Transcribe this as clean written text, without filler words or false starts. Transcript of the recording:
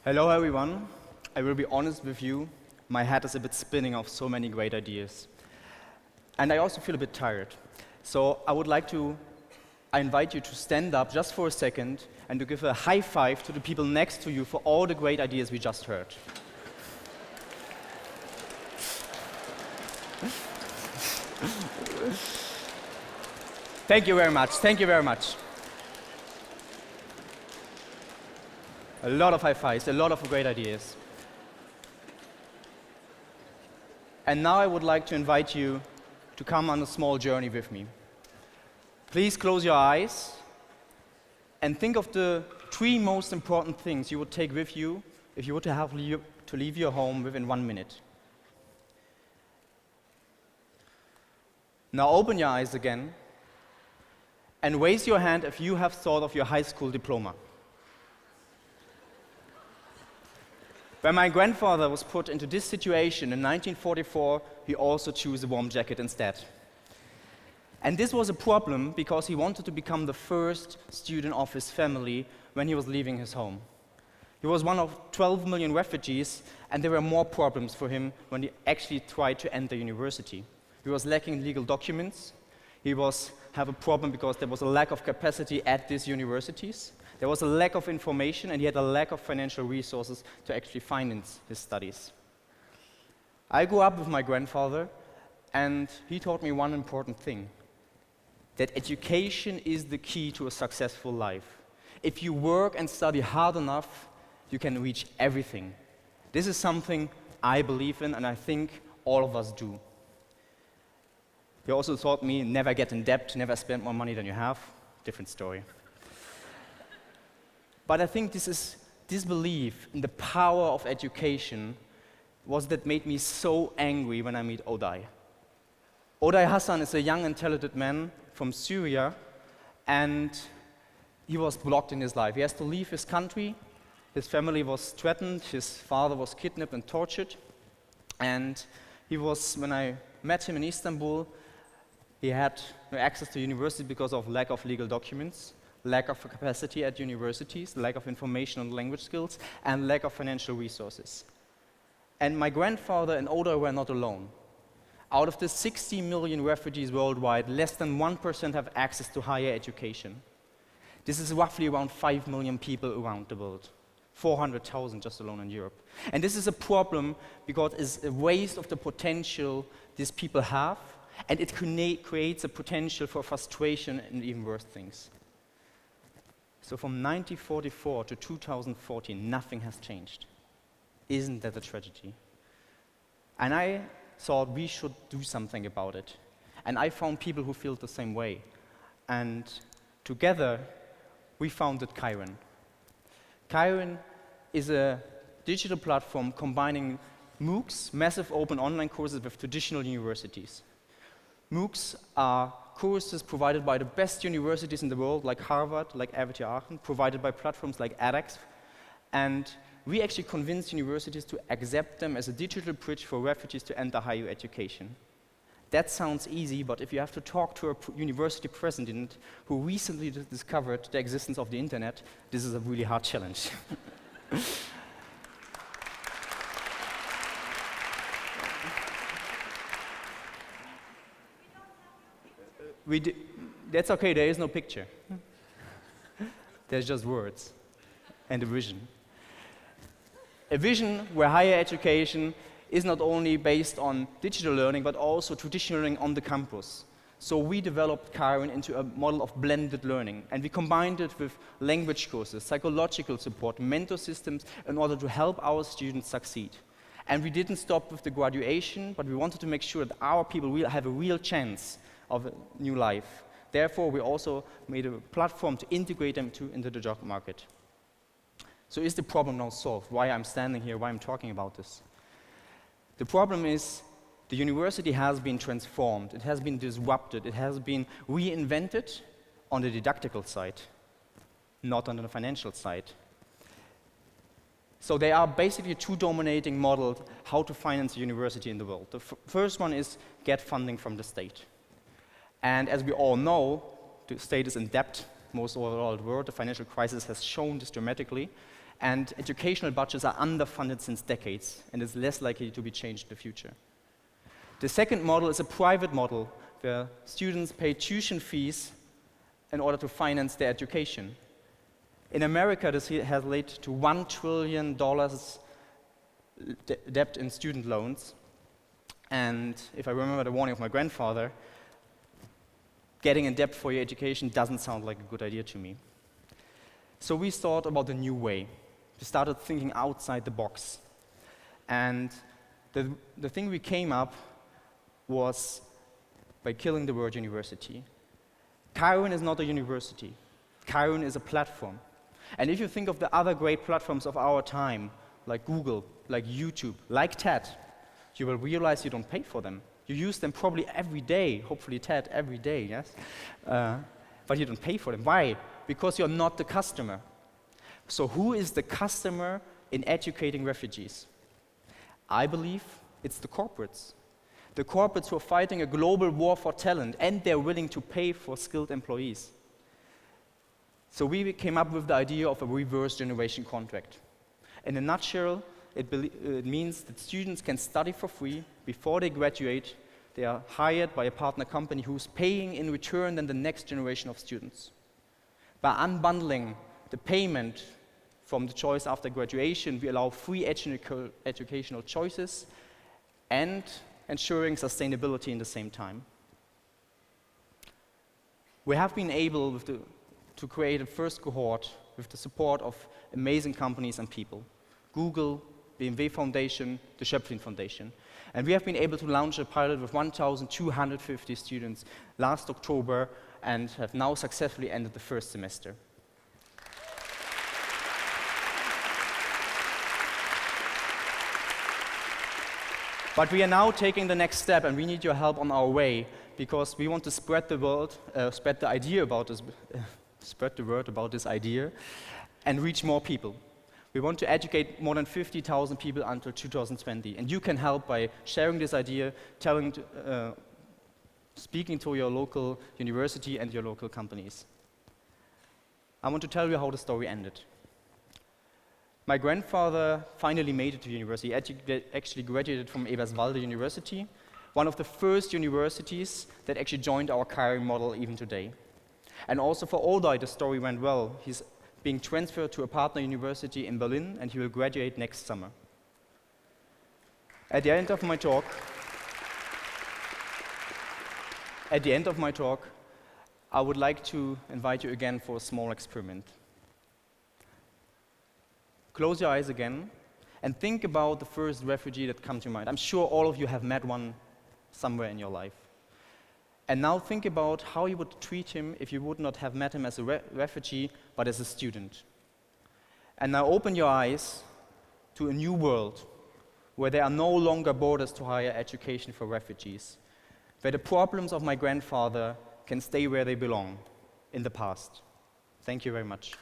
Hello everyone. I will be honest with you, my head is a bit spinning of so many great ideas. And I also feel a bit tired. So I invite you to stand up just for a second and to give a high five to the people next to you for all the great ideas we just heard. Thank you very much. Thank you very much. A lot of high fives, a lot of great ideas. And now I would like to invite you to come on a small journey with me. Please close your eyes and think of the 3 most important things you would take with you if you were to leave your home within 1 minute. Now open your eyes again and raise your hand if you have thought of your high school diploma. When my grandfather was put into this situation in 1944, he also chose a warm jacket instead. And this was a problem because he wanted to become the first student of his family when he was leaving his home. He was one of 12 million refugees, and there were more problems for him when he actually tried to enter university. He was lacking legal documents. He have a problem because there was a lack of capacity at these universities. There was a lack of information, and he had a lack of financial resources to actually finance his studies. I grew up with my grandfather, and he taught me one important thing, that education is the key to a successful life. If you work and study hard enough, you can reach everything. This is something I believe in, and I think all of us do. He also taught me never get in debt, never spend more money than you have. Different story. But I think this belief in the power of education was that made me so angry when I meet Oday. Oday Hassan is a young and talented man from Syria, and he was blocked in his life. He has to leave his country. His family was threatened. His father was kidnapped and tortured. And when I met him in Istanbul, he had no access to university because of lack of legal documents, lack of capacity at universities, lack of information on language skills, and lack of financial resources. And my grandfather and Oday were not alone. Out of the 60 million refugees worldwide, less than 1% have access to higher education. This is roughly around 5 million people around the world, 400,000 just alone in Europe. And this is a problem because it's a waste of the potential these people have, and it creates a potential for frustration and even worse things. So from 1944 to 2014, nothing has changed. Isn't that a tragedy? And I thought we should do something about it. And I found people who feel the same way. And together, we founded Kiron. Kiron is a digital platform combining MOOCs, massive open online courses, with traditional universities. MOOCs are courses provided by the best universities in the world, like Harvard, like RWTH Aachen, provided by platforms like edX. And we actually convinced universities to accept them as a digital bridge for refugees to enter higher education. That sounds easy, but if you have to talk to a university president who recently discovered the existence of the internet, this is a really hard challenge. That's okay, there is no picture. There's just words and a vision. A vision where higher education is not only based on digital learning, but also traditional learning on the campus. So we developed Kiron into a model of blended learning, and we combined it with language courses, psychological support, mentor systems, in order to help our students succeed. And we didn't stop with the graduation, but we wanted to make sure that our people will have a real chance of a new life. Therefore, we also made a platform to integrate them into the job market. So is the problem now solved? Why I'm standing here, why I'm talking about this? The problem is the university has been transformed, it has been disrupted, it has been reinvented on the didactical side, not on the financial side. So there are basically 2 dominating models how to finance a university in the world. The first one is get funding from the state. And as we all know, the state is in debt most overall the world. The financial crisis has shown this dramatically. and educational budgets are underfunded since decades, and is less likely to be changed in the future. The second model is a private model, where students pay tuition fees in order to finance their education. In America, this has led to $1 trillion debt in student loans. And if I remember the warning of my grandfather, getting in debt for your education doesn't sound like a good idea to me. So we thought about a new way. We started thinking outside the box. And the thing we came up was by killing the word university. Kiron is not a university. Kiron is a platform. And if you think of the other great platforms of our time, like Google, like YouTube, like TED, you will realize you don't pay for them. You use them probably every day, hopefully TED every day, yes? But you don't pay for them. Why? Because you're not the customer. So who is the customer in educating refugees? I believe it's the corporates. The corporates who are fighting a global war for talent, and they're willing to pay for skilled employees. So we came up with the idea of a reverse generation contract. In a nutshell, it means that students can study for free. Before they graduate, they are hired by a partner company who's paying in return then the next generation of students. By unbundling the payment from the choice after graduation, we allow free educational choices and ensuring sustainability in the same time. We have been able to create a first cohort with the support of amazing companies and people. Google, BMW Foundation, the Schöpflin Foundation. And we have been able to launch a pilot with 1,250 students last October and have now successfully ended the first semester. But we are now taking the next step, and we need your help on our way, because we want to spread the word about this idea, and reach more people. We want to educate more than 50,000 people until 2020, and you can help by sharing this idea, speaking to your local university and your local companies. I want to tell you how the story ended. My grandfather finally made it to university. He actually graduated from Eberswalde University, one of the first universities that actually joined our Kiron model even today. And also for Odai, the story went well. He's being transferred to a partner university in Berlin, and he will graduate next summer. At the end of my talk, I would like to invite you again for a small experiment. Close your eyes again and think about the first refugee that comes to mind. I'm sure all of you have met one somewhere in your life. And now think about how you would treat him if you would not have met him as a refugee, but as a student. And now open your eyes to a new world where there are no longer borders to higher education for refugees, where the problems of my grandfather can stay where they belong, in the past. Thank you very much.